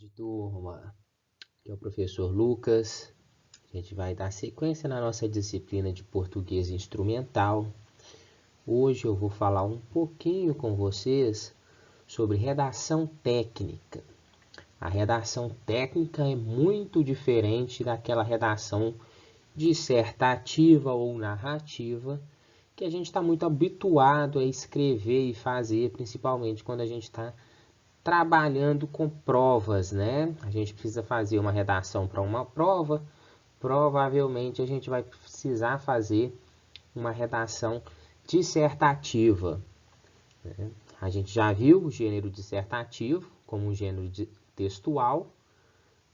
tarde, turma. Aqui é o professor Lucas. A gente vai dar sequência na nossa disciplina de português instrumental. Hoje eu vou falar um pouquinho com vocês sobre redação técnica. A redação técnica é muito diferente daquela redação dissertativa ou narrativa que a gente está muito habituado a escrever e fazer, principalmente quando a gente está trabalhando com provas, né? A gente precisa fazer uma redação para uma prova, provavelmente a gente vai precisar fazer uma redação dissertativa, né? A gente já viu o gênero dissertativo como um gênero textual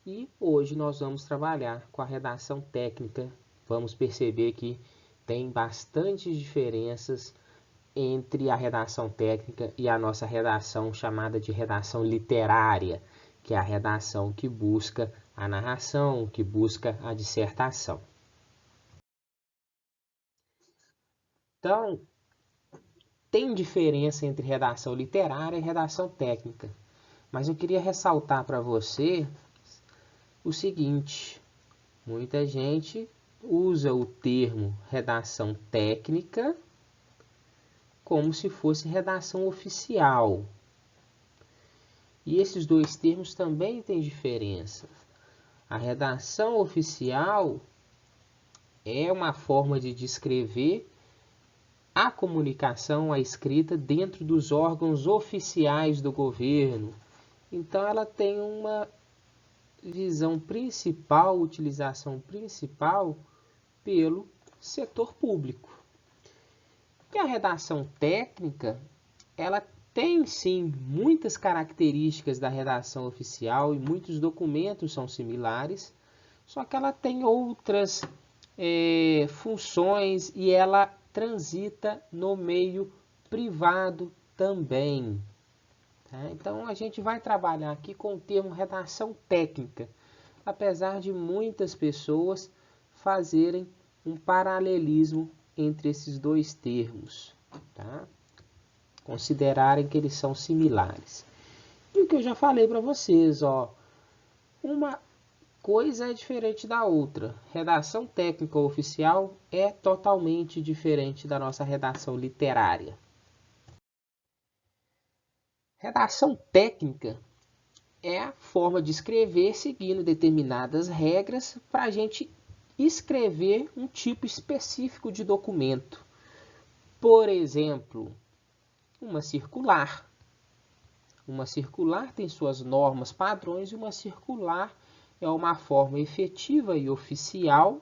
e hoje nós vamos trabalhar com a redação técnica. Vamos perceber que tem bastantes diferenças entre a redação técnica e a nossa redação chamada de redação literária, que é a redação que busca a narração, que busca a dissertação. Então, tem diferença entre redação literária e redação técnica, mas eu queria ressaltar para você o seguinte: muita gente usa o termo redação técnica como se fosse redação oficial. E esses dois termos também têm diferença. A redação oficial é uma forma de descrever a comunicação, a escrita dentro dos órgãos oficiais do governo. Então ela tem uma visão principal, utilização principal pelo setor público. E a redação técnica, ela tem sim muitas características da redação oficial e muitos documentos são similares, só que ela tem outras funções e ela transita no meio privado também. Tá? Então a gente vai trabalhar aqui com o termo redação técnica, apesar de muitas pessoas fazerem um paralelismo entre esses dois termos, tá? Considerarem que eles são similares. E o que eu já falei para vocês, ó, uma coisa é diferente da outra. Redação técnica oficial é totalmente diferente da nossa redação literária. Redação técnica é a forma de escrever seguindo determinadas regras para a gente escrever um tipo específico de documento. Por exemplo, uma circular. Uma circular tem suas normas padrões e uma circular é uma forma efetiva e oficial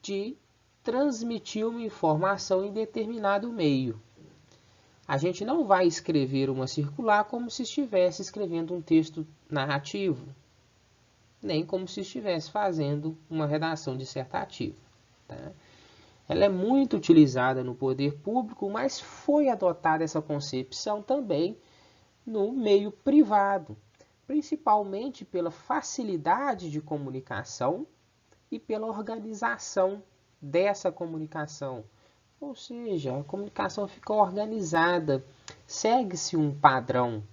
de transmitir uma informação em determinado meio. A gente não vai escrever uma circular como se estivesse escrevendo um texto narrativo, nem como se estivesse fazendo uma redação dissertativa, tá? Ela é muito utilizada no poder público, mas foi adotada essa concepção também no meio privado, principalmente pela facilidade de comunicação e pela organização dessa comunicação. Ou seja, a comunicação fica organizada, segue-se um padrão.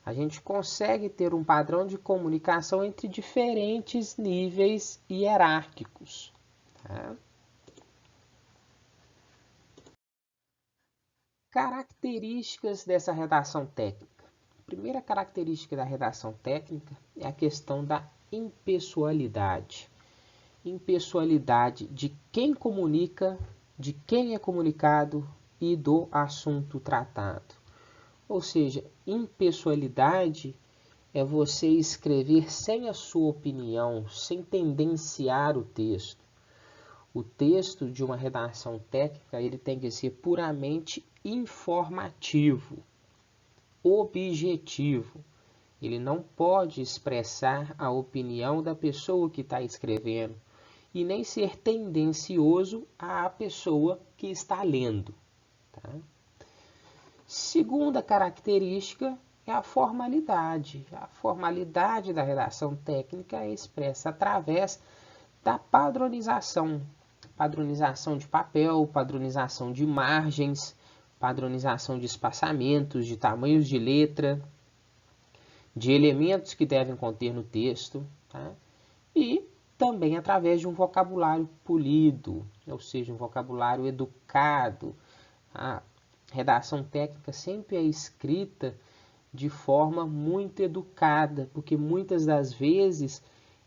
A gente consegue ter um padrão de comunicação entre diferentes níveis hierárquicos, tá? Características dessa redação técnica. A primeira característica da redação técnica é a questão da impessoalidade. Impessoalidade de quem comunica, de quem é comunicado e do assunto tratado. Ou seja, impessoalidade é você escrever sem a sua opinião, sem tendenciar o texto. O texto de uma redação técnica ele tem que ser puramente informativo, objetivo. Ele não pode expressar a opinião da pessoa que está escrevendo e nem ser tendencioso à pessoa que está lendo, tá? Segunda característica é a formalidade. A formalidade da redação técnica é expressa através da padronização. Padronização de papel, padronização de margens, padronização de espaçamentos, de tamanhos de letra. de elementos que devem conter no texto, tá? E também através de um vocabulário polido, ou seja, um vocabulário educado. A redação técnica sempre é escrita de forma muito educada, porque muitas das vezes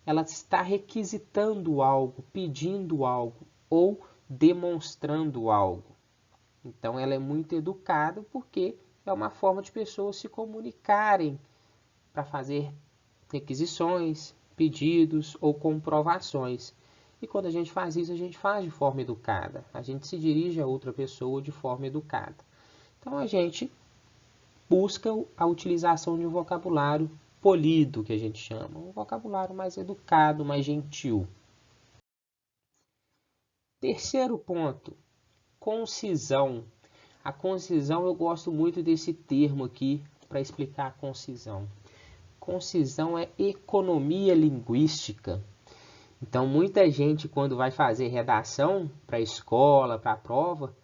ela está requisitando algo, pedindo algo ou demonstrando algo. Então ela é muito educada porque é uma forma de pessoas se comunicarem para fazer requisições, pedidos ou comprovações. E quando a gente faz isso, a gente faz de forma educada. A gente se dirige a outra pessoa de forma educada. Então a gente busca a utilização de um vocabulário polido, que a gente chama. Um vocabulário mais educado, mais gentil. Terceiro ponto, concisão. A concisão, eu gosto muito desse termo aqui para explicar a concisão. Concisão é economia linguística. Então, muita gente, quando vai fazer redação para a escola, para a prova,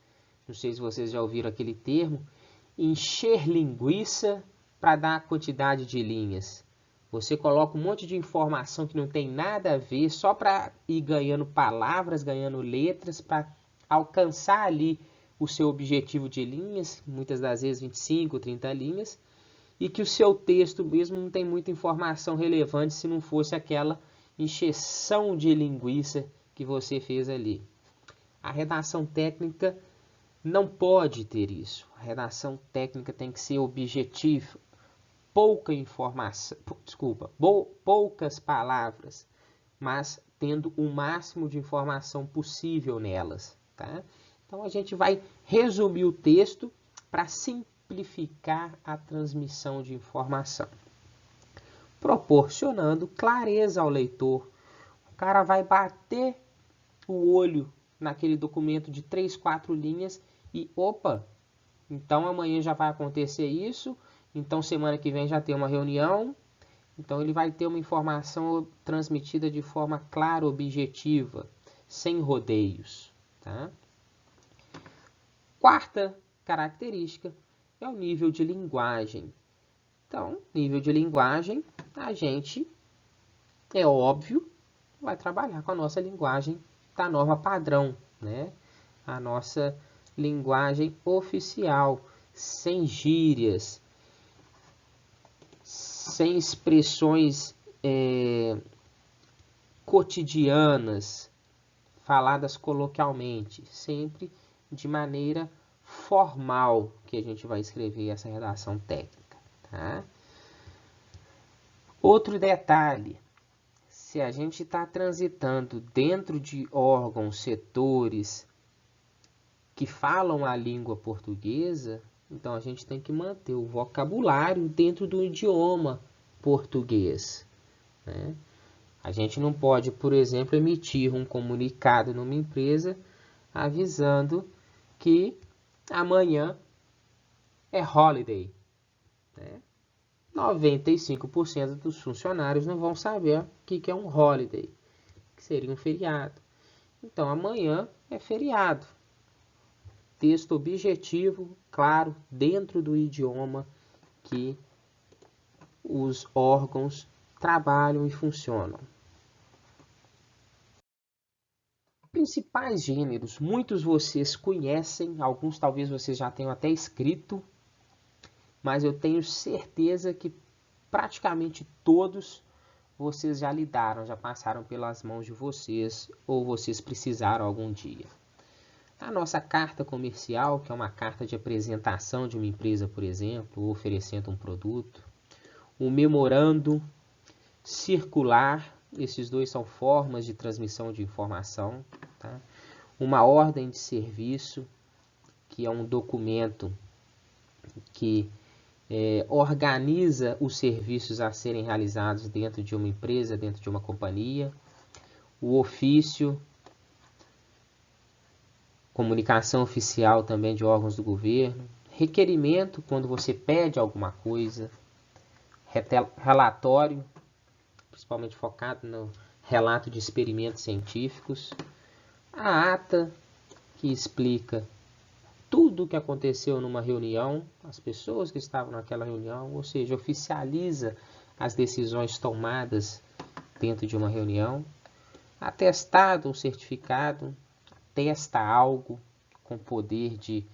não sei se vocês já ouviram aquele termo, encher linguiça para dar a quantidade de linhas. Você coloca um monte de informação que não tem nada a ver, só para ir ganhando palavras, ganhando letras, para alcançar ali o seu objetivo de linhas, muitas das vezes 25, 30 linhas, e que o seu texto mesmo não tem muita informação relevante se não fosse aquela encheção de linguiça que você fez ali. A redação técnica não pode ter isso. A redação técnica tem que ser objetiva, pouca informação, poucas palavras, mas tendo o máximo de informação possível nelas, tá? Então a gente vai resumir o texto para simplificar a transmissão de informação, proporcionando clareza ao leitor. O cara vai bater o olho naquele documento de 3, 4 linhas e, opa, então amanhã já vai acontecer isso, então semana que vem já tem uma reunião, então ele vai ter uma informação transmitida de forma clara, objetiva, sem rodeios, tá? Quarta característica é o nível de linguagem. Então, nível de linguagem, a gente, é óbvio, vai trabalhar com a nossa linguagem da norma padrão, né? A nossa linguagem oficial, sem gírias, sem expressões cotidianas, faladas coloquialmente, sempre de maneira formal que a gente vai escrever essa redação técnica, tá? Outro detalhe, se a gente está transitando dentro de órgãos, setores que falam a língua portuguesa, então a gente tem que manter o vocabulário dentro do idioma português, né? A gente não pode, por exemplo, emitir um comunicado numa empresa avisando que amanhã é holiday, né? 95% dos funcionários não vão saber o que é um holiday, que seria um feriado. Então, amanhã é feriado. Texto objetivo, claro, dentro do idioma que os órgãos trabalham e funcionam. Principais gêneros, muitos vocês conhecem, alguns talvez vocês já tenham até escrito, mas eu tenho certeza que praticamente todos vocês já lidaram, já passaram pelas mãos de vocês ou vocês precisaram algum dia. A nossa carta comercial, que é uma carta de apresentação de uma empresa, por exemplo, oferecendo um produto. O memorando circular, esses dois são formas de transmissão de informação, tá? Uma ordem de serviço, que é um documento que organiza os serviços a serem realizados dentro de uma empresa, dentro de uma companhia. O ofício, comunicação oficial também de órgãos do governo. Requerimento, quando você pede alguma coisa. Relatório, principalmente focado no relato de experimentos científicos. A ata, que explica tudo o que aconteceu numa reunião, as pessoas que estavam naquela reunião, ou seja, oficializa as decisões tomadas dentro de uma reunião. Atestado ou certificado, atesta algo com poder de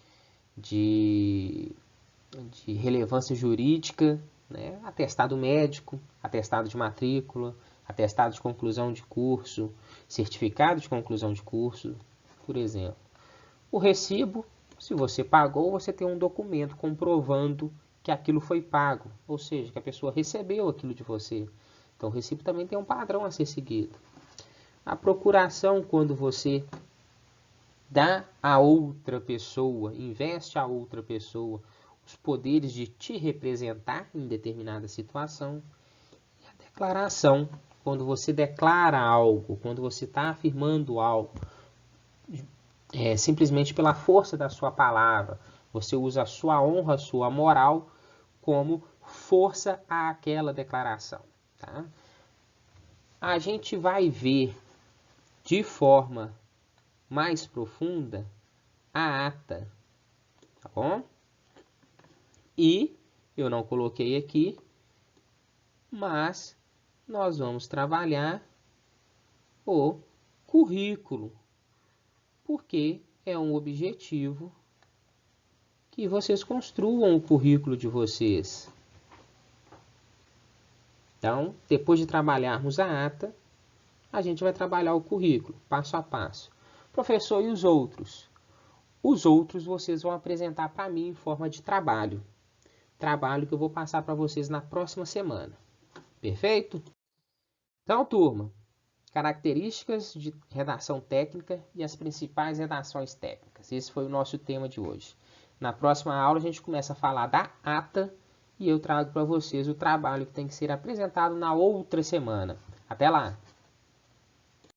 relevância jurídica, né? Atestado médico, atestado de matrícula, atestado de conclusão de curso, certificado de conclusão de curso, por exemplo. O recibo, se você pagou, você tem um documento comprovando que aquilo foi pago, ou seja, que a pessoa recebeu aquilo de você. Então, o recibo também tem um padrão a ser seguido. A procuração, quando você dá a outra pessoa, investe a outra pessoa os poderes de te representar em determinada situação. E a declaração, quando você declara algo, quando você está afirmando algo, simplesmente pela força da sua palavra, você usa a sua honra, a sua moral como força àquela declaração. Tá? A gente vai ver de forma mais profunda a ata, tá bom? E eu não coloquei aqui, mas nós vamos trabalhar o currículo, porque é um objetivo que vocês construam o currículo de vocês. Então, depois de trabalharmos a ata, a gente vai trabalhar o currículo, passo a passo. Professor, e os outros? Os outros vocês vão apresentar para mim em forma de trabalho. Trabalho que eu vou passar para vocês na próxima semana. Perfeito? Então, turma, características de redação técnica e as principais redações técnicas. Esse foi o nosso tema de hoje. Na próxima aula a gente começa a falar da ata e eu trago para vocês o trabalho que tem que ser apresentado na outra semana. Até lá!